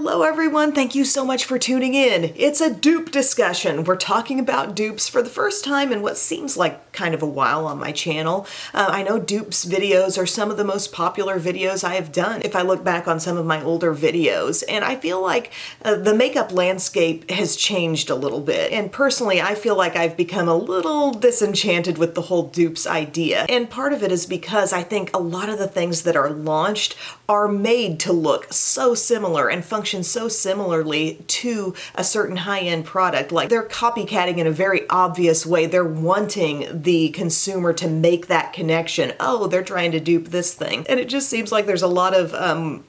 Hello everyone, thank you so much for tuning in. It's a dupe discussion. We're talking about dupes for the first time in what seems like kind of a while on my channel. I know dupes videos are some of the most popular videos I have done if I look back on some of my older videos, and I feel like the makeup landscape has changed a little bit, and personally I feel like I've become a little disenchanted with the whole dupes idea, and part of it is because I think a lot of the things that are launched are made to look so similar and function so similarly to a certain high-end product. Like they're copycatting in a very obvious way. They're wanting the consumer to make that connection. Oh, they're trying to dupe this thing. And it just seems like there's a lot of,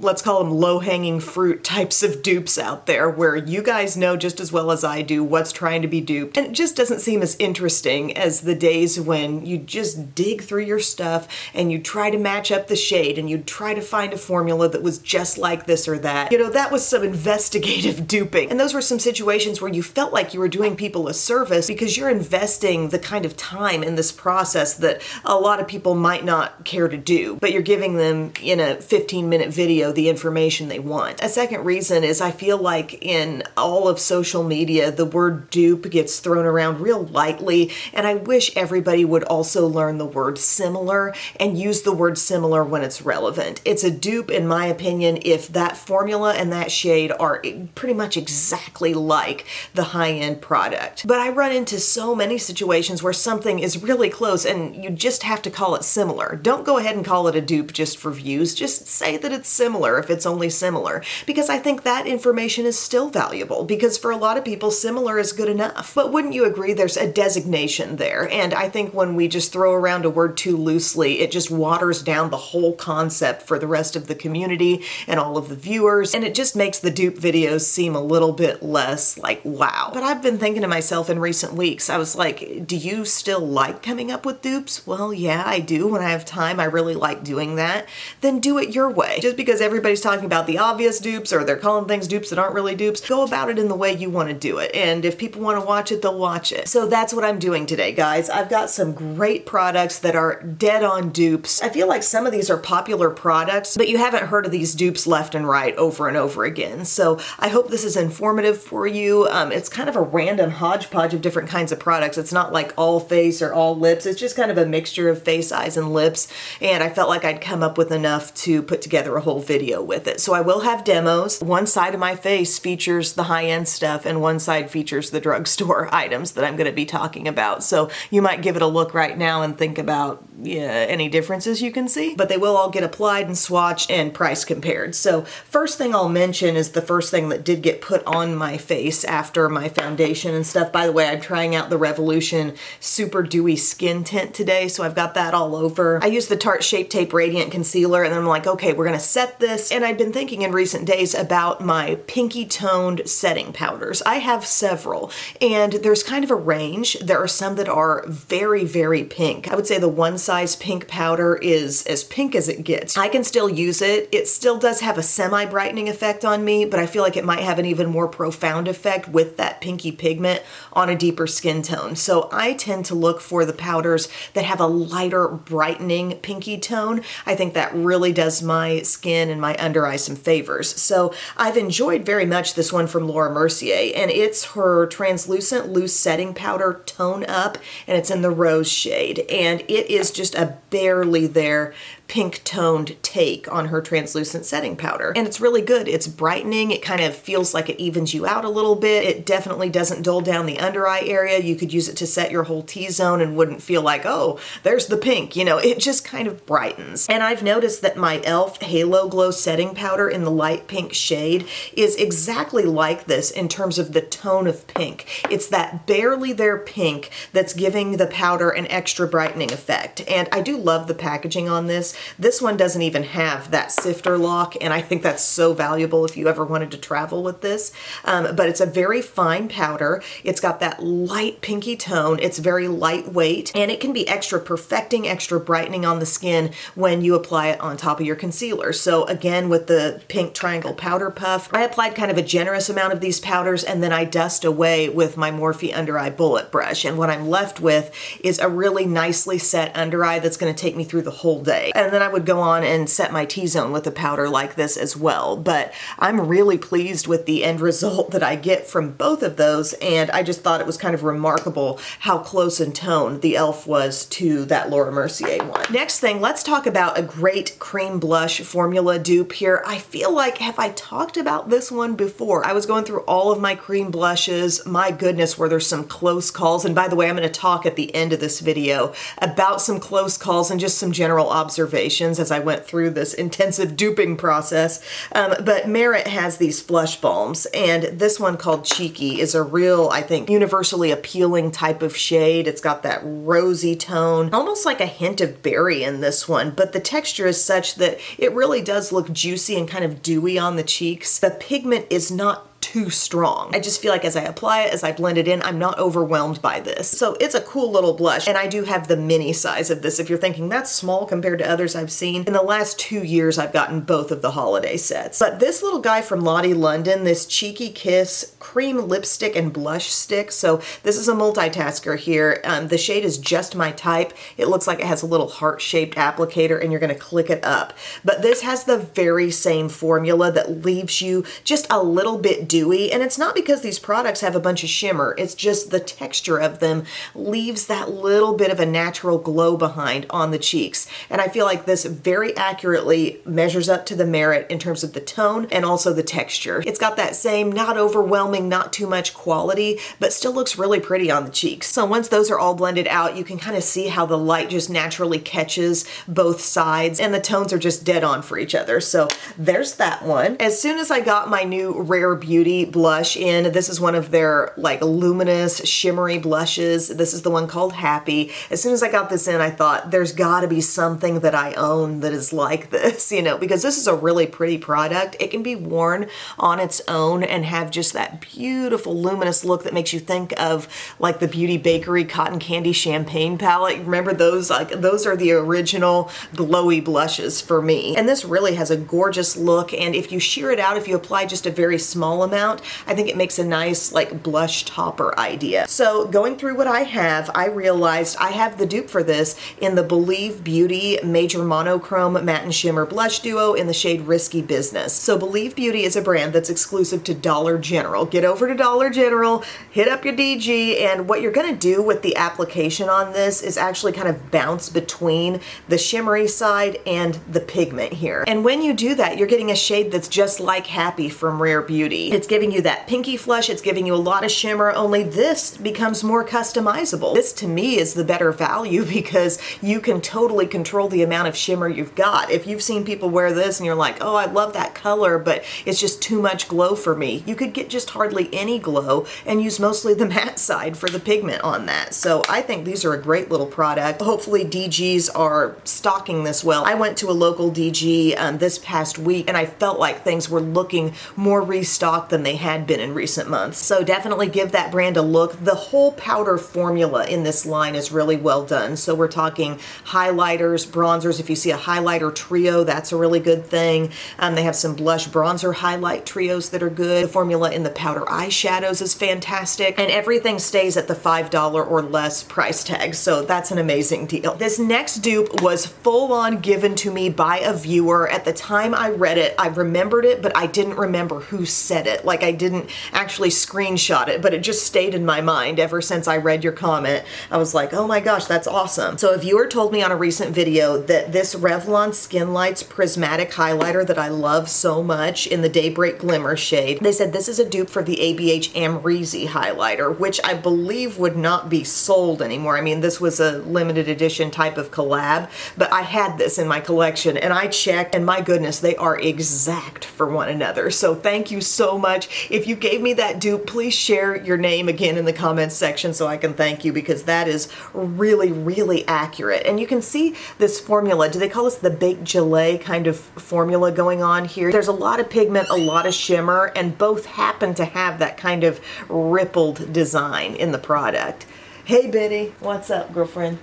let's call them low-hanging fruit types of dupes out there where you guys know just as well as I do what's trying to be duped. And it just doesn't seem as interesting as the days when you just dig through your stuff and you try to match up the shade and you try to find a formula that was just like this or that. You know, that was some investigative duping. And those were some situations where you felt like you were doing people a service because you're investing the kind of time in this process that a lot of people might not care to do, but you're giving them in a 15-minute video the information they want. A second reason is I feel like in all of social media, the word dupe gets thrown around real lightly, and I wish everybody would also learn the word similar and use the word similar when it's relevant. It's a dupe, in my opinion, if that formula and that shade are pretty much exactly like the high-end product. But I run into so many situations where something is really close and you just have to call it similar. Don't go ahead and call it a dupe just for views. Just say that it's similar if it's only similar, because I think that information is still valuable, because for a lot of people, similar is good enough. But wouldn't you agree there's a designation there? And I think when we just throw around a word too loosely, it just waters down the whole concept for the rest of the community and all of the viewers, and it just makes the dupe videos seem a little bit less like wow. But I've been thinking to myself in recent weeks, I was like, do you still like coming up with dupes? Well, yeah, I do. When I have time, I really like doing that. Then do it your way. Just because everybody's talking about the obvious dupes or they're calling things dupes that aren't really dupes, go about it in the way you want to do it. And if people want to watch it, they'll watch it. So that's what I'm doing today, guys. I've got some great products that are dead on dupes. I feel like some of these are popular products, but you haven't heard of these dupes left and right over and over again. So I hope this is informative for you. It's kind of a random hodgepodge of different kinds of products. It's not like all face or all lips. It's just kind of a mixture of face, eyes, and lips. And I felt like I'd come up with enough to put together a whole video with it. So I will have demos. One side of my face features the high-end stuff and one side features the drugstore items that I'm going to be talking about. So you might give it a look right now and think about any differences you can see, but they will all get applied and swatched and price compared. So first thing I'll mention is the first thing that did get put on my face after my foundation and stuff. By the way, I'm trying out the Revolution Super Dewy Skin Tint today, so I've got that all over. I used the Tarte Shape Tape Radiant Concealer, and then I'm like, okay, we're gonna set this. And I've been thinking in recent days about my pinky toned setting powders. I have several, and there's kind of a range. There are some that are very, very pink. I would say the one size pink powder is as pink as it gets. I can still use it. It still does have a semi-brightening effect on me, but I feel like it might have an even more profound effect with that pinky pigment on a deeper skin tone. So I tend to look for the powders that have a lighter brightening pinky tone. I think that really does my skin and my under eye some favors. So I've enjoyed very much this one from Laura Mercier, and it's her translucent loose setting powder Tone Up, and it's in the rose shade, and it is just a barely there pink toned take on her translucent setting powder. And it's really good. It's brightening. It kind of feels like it evens you out a little bit. It definitely doesn't dull down the under eye area. You could use it to set your whole T-zone and wouldn't feel like, oh, there's the pink. You know, it just kind of brightens. And I've noticed that my e.l.f. Halo Glow setting powder in the light pink shade is exactly like this in terms of the tone of pink. It's that barely there pink that's giving the powder an extra brightening effect. And I do love the packaging on this. This one doesn't even have that sifter lock, and I think that's so valuable if you ever wanted to travel with this. But it's a very fine powder. It's got that light pinky tone. It's very lightweight, and it can be extra perfecting, extra brightening on the skin when you apply it on top of your concealer. So again, with the pink triangle powder puff, I applied kind of a generous amount of these powders, and then I dust away with my Morphe Under Eye Bullet Brush. And what I'm left with is a really nicely set under eye that's going to take me through the whole day. And And then I would go on and set my T-zone with a powder like this as well. But I'm really pleased with the end result that I get from both of those, and I just thought it was kind of remarkable how close in tone the e.l.f. was to that Laura Mercier one. Next thing, let's talk about a great cream blush formula dupe here. I feel like, have I talked about this one before? I was going through all of my cream blushes. My goodness, were there some close calls. And by the way, I'm going to talk at the end of this video about some close calls and just some general observations as I went through this intensive duping process. But Merit has these flush balms, and this one called Cheeky is a real, I think, universally appealing type of shade. It's got that rosy tone, almost like a hint of berry in this one, but the texture is such that it really does look juicy and kind of dewy on the cheeks. The pigment is not too strong. I just feel like as I apply it, as I blend it in, I'm not overwhelmed by this. So it's a cool little blush, and I do have the mini size of this. If you're thinking that's small compared to others I've seen, in the last 2 years I've gotten both of the holiday sets. But this little guy from Lottie London, this Cheeky Kiss cream lipstick and blush stick, so this is a multitasker here. The shade is just my type. It looks like it has a little heart-shaped applicator, and you're gonna click it up. But this has the very same formula that leaves you just a little bit dewy, and it's not because these products have a bunch of shimmer, it's just the texture of them leaves that little bit of a natural glow behind on the cheeks. And I feel like this very accurately measures up to the Merit in terms of the tone and also the texture. It's got that same not overwhelming, not too much quality, but still looks really pretty on the cheeks. So once those are all blended out, you can kind of see how the light just naturally catches both sides, and the tones are just dead on for each other. So there's that one. As soon as I got my new Rare Beauty blush in, this is one of their like luminous shimmery blushes. This is the one called Happy. As soon as I got this in, I thought there's got to be something that I own that is like this, you know, because this is a really pretty product. It can be worn on its own and have just that beautiful luminous look that makes you think of like the Beauty Bakery Cotton Candy Champagne palette. Remember those? Like those are the original glowy blushes for me. And this really has a gorgeous look, and if you sheer it out, if you apply just a very small amount, I think it makes a nice like blush topper idea. So going through what I have, I realized I have the dupe for this in the Believe Beauty Major Monochrome Matte and Shimmer Blush Duo in the shade Risky Business. So Believe Beauty is a brand that's exclusive to Dollar General. Get over to Dollar General, hit up your DG, and what you're gonna do with the application on this is actually kind of bounce between the shimmery side and the pigment here. And when you do that, you're getting a shade that's just like Happy from Rare Beauty. It's giving you that pinky flush, it's giving you a lot of shimmer, only this becomes more customizable. This to me is the better value because you can totally control the amount of shimmer you've got. If you've seen people wear this and you're like, oh, I love that color, but it's just too much glow for me, you could get just hardly any glow and use mostly the matte side for the pigment on that. So I think these are a great little product. Hopefully DGs are stocking this well. I went to a local DG this past week, and I felt like things were looking more restocked than they had been in recent months. So definitely give that brand a look. The whole powder formula in this line is really well done. So we're talking highlighters, bronzers. If you see a highlighter trio, that's a really good thing. They have some blush bronzer highlight trios that are good. The formula in the powder eyeshadows is fantastic, and everything stays at the $5 or less price tag. So that's an amazing deal. This next dupe was full on given to me by a viewer. At the time I read it, I remembered it, but I didn't remember who said it. Like I didn't actually screenshot it, but it just stayed in my mind ever since I read your comment. I was like, oh my gosh, that's awesome. So a viewer told me on a recent video that this Revlon Skin Lights Prismatic Highlighter that I love so much in the Daybreak Glimmer shade, they said this is a dupe for the ABH Amrezy highlighter, which I believe would not be sold anymore. I mean, this was a limited edition type of collab, but I had this in my collection and I checked, and my goodness, they are exact for one another. So thank you so much. If you gave me that dupe, please share your name again in the comments section so I can thank you, because that is really, really accurate. And you can see this formula. Do they call this the baked gelée kind of formula going on here? There's a lot of pigment, a lot of shimmer, and both happen to have that kind of rippled design in the product. Hey Biddy, what's up, girlfriend?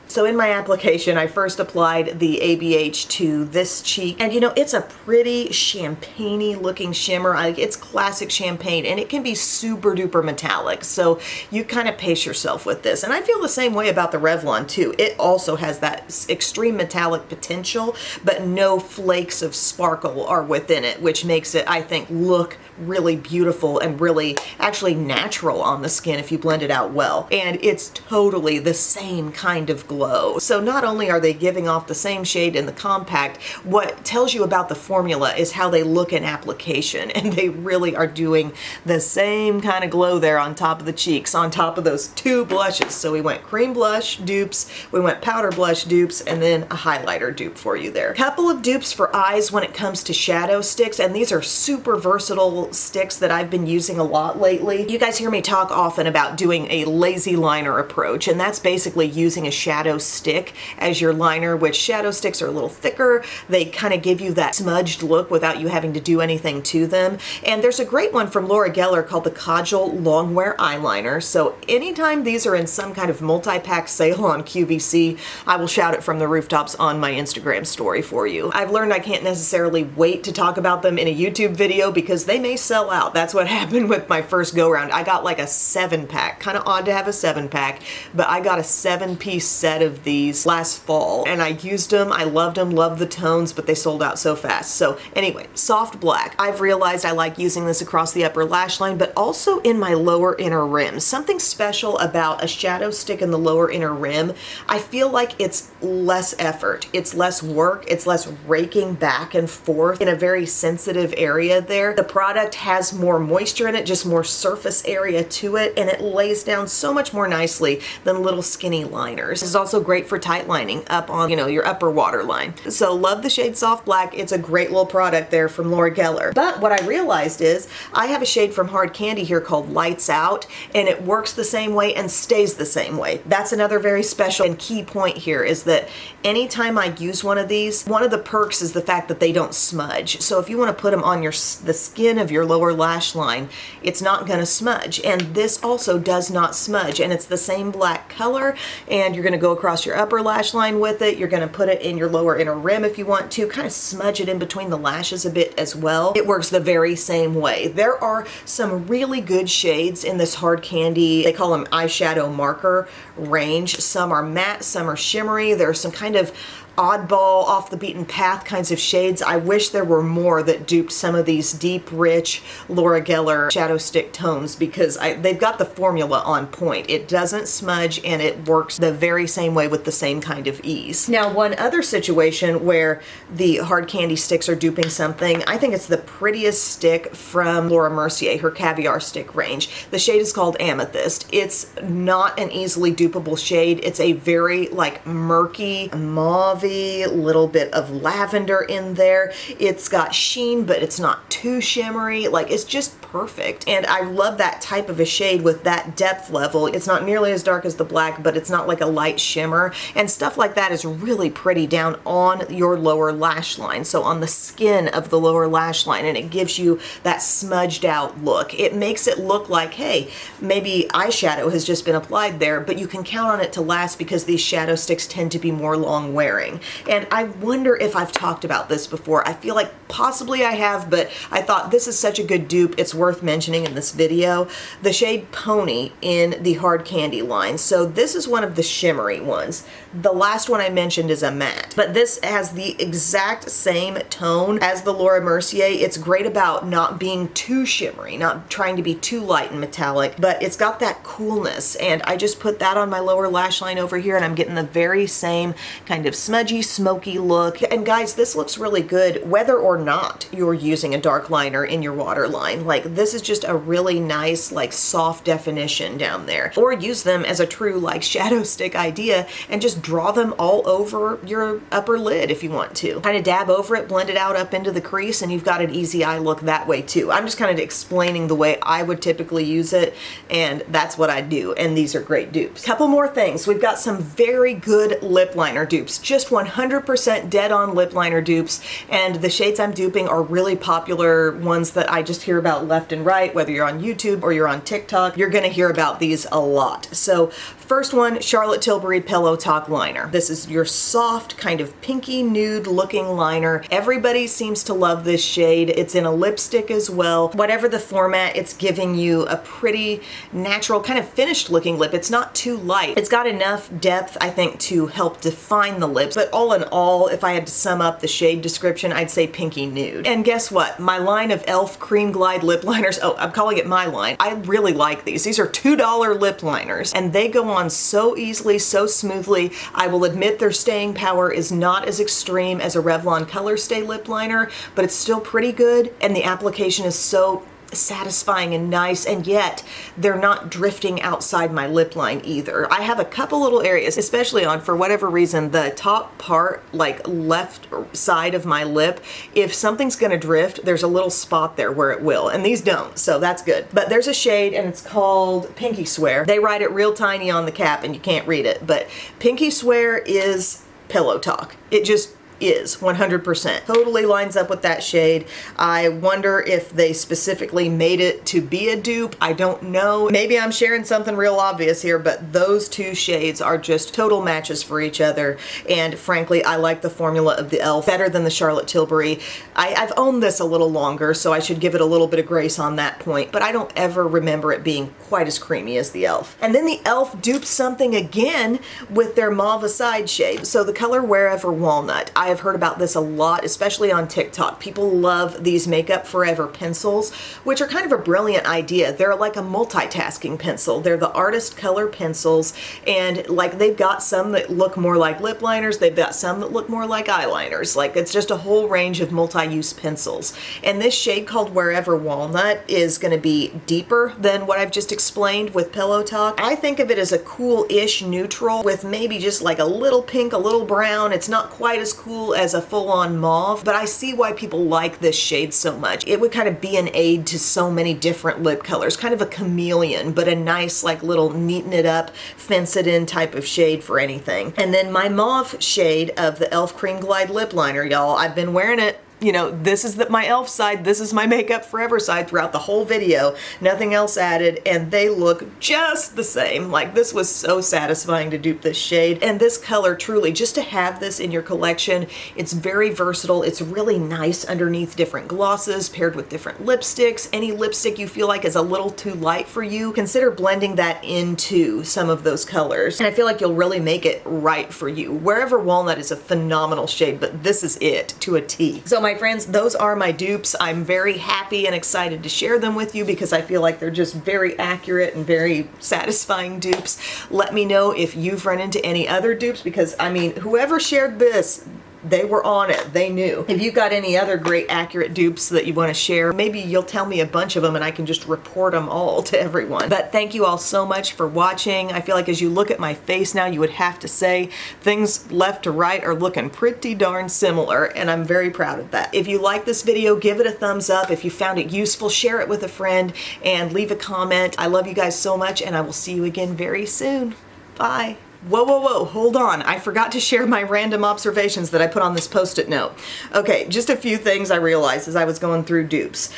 So in my application, I first applied the ABH to this cheek, and you know, it's a pretty champagne-y looking shimmer. It's classic champagne, and it can be super duper metallic, so you kind of pace yourself with this. And I feel the same way about the Revlon too. It also has that extreme metallic potential, but no flakes of sparkle are within it, which makes it, I think, look really beautiful and really actually natural on the skin if you blend it out well. And it's totally the same kind of glow. So not only are they giving off the same shade in the compact, what tells you about the formula is how they look in application, and they really are doing the same kind of glow there on top of the cheeks, on top of those two blushes. So we went cream blush dupes, we went powder blush dupes, and then a highlighter dupe for you there. Couple of dupes for eyes when it comes to shadow sticks, and these are super versatile sticks that I've been using a lot lately. You guys hear me talk often about doing a lazy liner approach, and that's basically using a shadow stick as your liner, which shadow sticks are a little thicker. They kind of give you that smudged look without you having to do anything to them. And there's a great one from Laura Geller called the Kajal Longwear Eyeliner. So anytime these are in some kind of multi-pack sale on QVC, I will shout it from the rooftops on my Instagram story for you. I've learned I can't necessarily wait to talk about them in a YouTube video because they may sell out. That's what happened with my first go round. I got like a 7-pack. Kind of odd to have a 7-pack, but I got a 7-piece set of these last fall, and I used them. I loved them, loved the tones, but they sold out so fast. So anyway, soft black. I've realized I like using this across the upper lash line, but also in my lower inner rim. Something special about a shadow stick in the lower inner rim. I feel like it's less effort. It's less work. It's less raking back and forth in a very sensitive area there. The product has more moisture in it, just more surface area to it, and it lays down so much more nicely than little skinny liners. This is also great for tight lining up on, you know, your upper waterline. So love the shade Soft Black. It's a great little product there from Laura Geller. But what I realized is I have a shade from Hard Candy here called Lights Out, and it works the same way and stays the same way. That's another very special and key point here, is that anytime I use one of these, one of the perks is the fact that they don't smudge. So if you want to put them on the skin of your lower lash line, it's not going to smudge. And this also does not smudge, and it's the same black color, and you're going to go across your upper lash line with it. You're going to put it in your lower inner rim if you want to, kind of smudge it in between the lashes a bit as well. It works the very same way. There are some really good shades in this Hard Candy, they call them eyeshadow marker range. Some are matte, some are shimmery. There's some kind of oddball, off the beaten path kinds of shades. I wish there were more that duped some of these deep, rich Laura Geller shadow stick tones, because they've got the formula on point. It doesn't smudge, and it works the very same way with the same kind of ease. Now, one other situation where the Hard Candy sticks are duping something, I think it's the prettiest stick from Laura Mercier, her caviar stick range. The shade is called Amethyst. It's not an easily dupable shade. It's a very like murky mauve, little bit of lavender in there. It's got sheen, but it's not too shimmery. Like, it's just perfect. And I love that type of a shade with that depth level. It's not nearly as dark as the black, but it's not like a light shimmer. And stuff like that is really pretty down on your lower lash line. So on the skin of the lower lash line, and it gives you that smudged out look. It makes it look like, hey, maybe eyeshadow has just been applied there, but you can count on it to last because these shadow sticks tend to be more long wearing. And I wonder if I've talked about this before. I feel like possibly I have, but I thought this is such a good dupe, it's worth mentioning in this video. The shade Pony in the Hard Candy line. So this is one of the shimmery ones. The last one I mentioned is a matte, but this has the exact same tone as the Laura Mercier. It's great about not being too shimmery, not trying to be too light and metallic, but it's got that coolness. And I just put that on my lower lash line over here, and I'm getting the very same kind of smudgy, smoky look. And guys, this looks really good whether or not you're using a dark liner in your waterline. Like, this is just a really nice, like, soft definition down there. Or use them as a true, like, shadow stick idea and just draw them all over your upper lid if you want to. Kind of dab over it, blend it out up into the crease, and you've got an easy eye look that way too. I'm just kind of explaining the way I would typically use it, and that's what I do, and these are great dupes. Couple more things. We've got some very good lip liner dupes. Just 100% dead-on lip liner dupes, and the shades I'm duping are really popular ones that I just hear about left and right. Whether you're on YouTube or you're on TikTok, you're gonna hear about these a lot. So first one, Charlotte Tilbury Pillow Talk Liner. This is your soft, kind of pinky nude looking liner. Everybody seems to love this shade. It's in a lipstick as well. Whatever the format, it's giving you a pretty natural, kind of finished looking lip. It's not too light. It's got enough depth, I think, to help define the lips. But all in all, if I had to sum up the shade description, I'd say pinky nude. And guess what? My line of e.l.f. Cream Glide lip liners, oh, I'm calling it my line. I really like these. These are $2 lip liners, and they go on so easily, so smoothly. I will admit their staying power is not as extreme as a Revlon Color Stay lip liner, but it's still pretty good, and the application is so satisfying and nice, and yet they're not drifting outside my lip line either. I have a couple little areas, especially on, for whatever reason, the top part, like left side of my lip. If something's gonna drift, there's a little spot there where it will, and these don't, so that's good. But there's a shade, and it's called Pinky Swear. They write it real tiny on the cap, and you can't read it, but Pinky Swear is Pillow Talk. It just is 100%. Totally lines up with that shade. I wonder if they specifically made it to be a dupe. I don't know. Maybe I'm sharing something real obvious here, but those two shades are just total matches for each other. And frankly, I like the formula of the e.l.f. better than the Charlotte Tilbury. I've owned this a little longer, so I should give it a little bit of grace on that point, but I don't ever remember it being quite as creamy as the e.l.f. And then the e.l.f. dupes something again with their Mauve Aside shade. So the color Wherever Walnut. I have heard about this a lot, especially on TikTok. People love these Makeup Forever pencils, which are kind of a brilliant idea. They're like a multitasking pencil. They're the artist color pencils, and like they've got some that look more like lip liners, they've got some that look more like eyeliners. Like it's just a whole range of multi-use pencils. And this shade called Wherever Walnut is going to be deeper than what I've just explained with Pillow Talk. I think of it as a cool-ish neutral with maybe just like a little pink, a little brown. It's not quite as cool as a full-on mauve, but I see why people like this shade so much. It would kind of be an aid to so many different lip colors, kind of a chameleon, but a nice like little neaten it up, fence it in type of shade for anything. And then my mauve shade of the e.l.f. Cream Glide lip liner, y'all, I've been wearing it. You know, this is my e.l.f. side, this is my Makeup Forever side throughout the whole video, nothing else added, and they look just the same. Like, this was so satisfying to dupe this shade, and this color, truly, just to have this in your collection, it's very versatile, it's really nice underneath different glosses, paired with different lipsticks. Any lipstick you feel like is a little too light for you, consider blending that into some of those colors, and I feel like you'll really make it right for you. Wherever Walnut is a phenomenal shade, but this is it to a T. So my friends, those are my dupes. I'm very happy and excited to share them with you because I feel like they're just very accurate and very satisfying dupes. Let me know if you've run into any other dupes, because I mean, whoever shared this, they were on it. They knew. If you've got any other great accurate dupes that you want to share, maybe you'll tell me a bunch of them and I can just report them all to everyone. But thank you all so much for watching. I feel like as you look at my face now, you would have to say things left to right are looking pretty darn similar, and I'm very proud of that. If you like this video, give it a thumbs up. If you found it useful, share it with a friend and leave a comment. I love you guys so much, and I will see you again very soon. Bye. Whoa, whoa, whoa, hold on. I forgot to share my random observations that I put on this Post-it note. Okay, just a few things I realized as I was going through dupes.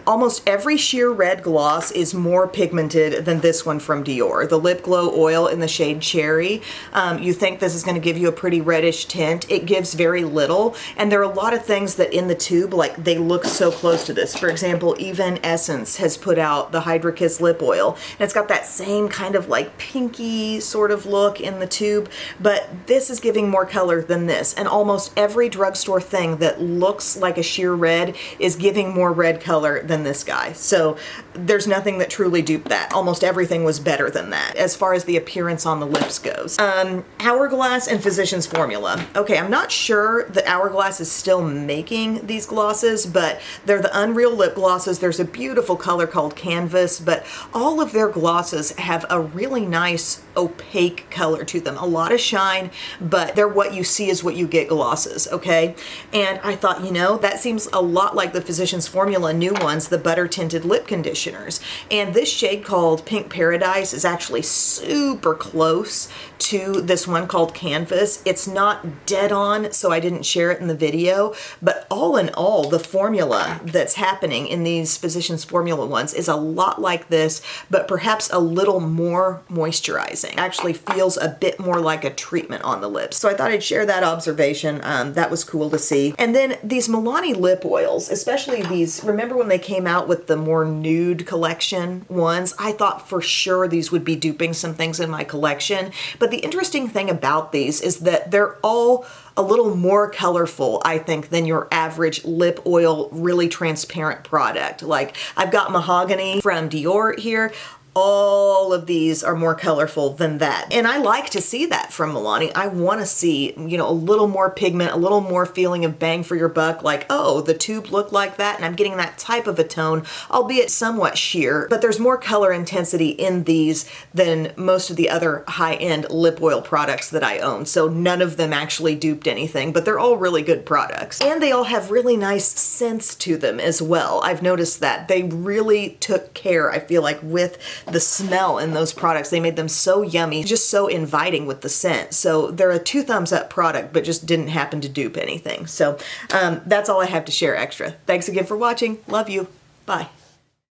Almost every sheer red gloss is more pigmented than this one from Dior. The Lip Glow Oil in the shade Cherry. You think this is going to give you a pretty reddish tint. It gives very little, and there are a lot of things that in the tube, like, they look so close to this. For example, even Essence has put out the Hydra Kiss Lip Oil, and it's got that same kind of like pinky sort of look in the tube, but this is giving more color than this, and almost every drugstore thing that looks like a sheer red is giving more red color than this guy. So there's nothing that truly duped that. Almost everything was better than that as far as the appearance on the lips goes. Hourglass and Physicians Formula. Okay, I'm not sure that Hourglass is still making these glosses, but they're the Unreal lip glosses. There's a beautiful color called Canvas, but all of their glosses have a really nice opaque color color to them, a lot of shine, but they're what you see is what you get glosses, okay? And I thought, you know, that seems a lot like the Physicians Formula new ones, the butter tinted lip conditioners. And this shade called Pink Paradise is actually super close to this one called Canvas. It's not dead on, so I didn't share it in the video, but all in all, the formula that's happening in these Physicians Formula ones is a lot like this, but perhaps a little more moisturizing. Actually feels a bit more like a treatment on the lips. So I thought I'd share that observation. That was cool to see. And then these Milani lip oils, especially these, remember when they came out with the more nude collection ones? I thought for sure these would be duping some things in my collection, but the interesting thing about these is that they're all a little more colorful, I think, than your average lip oil, really transparent product. Like I've got Mahogany from Dior here. All of these are more colorful than that. And I like to see that from Milani. I want to see, you know, a little more pigment, a little more feeling of bang for your buck, like, oh, the tube looked like that, and I'm getting that type of a tone, albeit somewhat sheer, but there's more color intensity in these than most of the other high-end lip oil products that I own. So none of them actually duped anything, but they're all really good products. And they all have really nice scents to them as well. I've noticed that. They really took care, I feel like, with the smell in those products. They made them so yummy, just so inviting with the scent. So they're a 2 thumbs up product, but just didn't happen to dupe anything. So that's all I have to share extra. Thanks again for watching. Love you. Bye.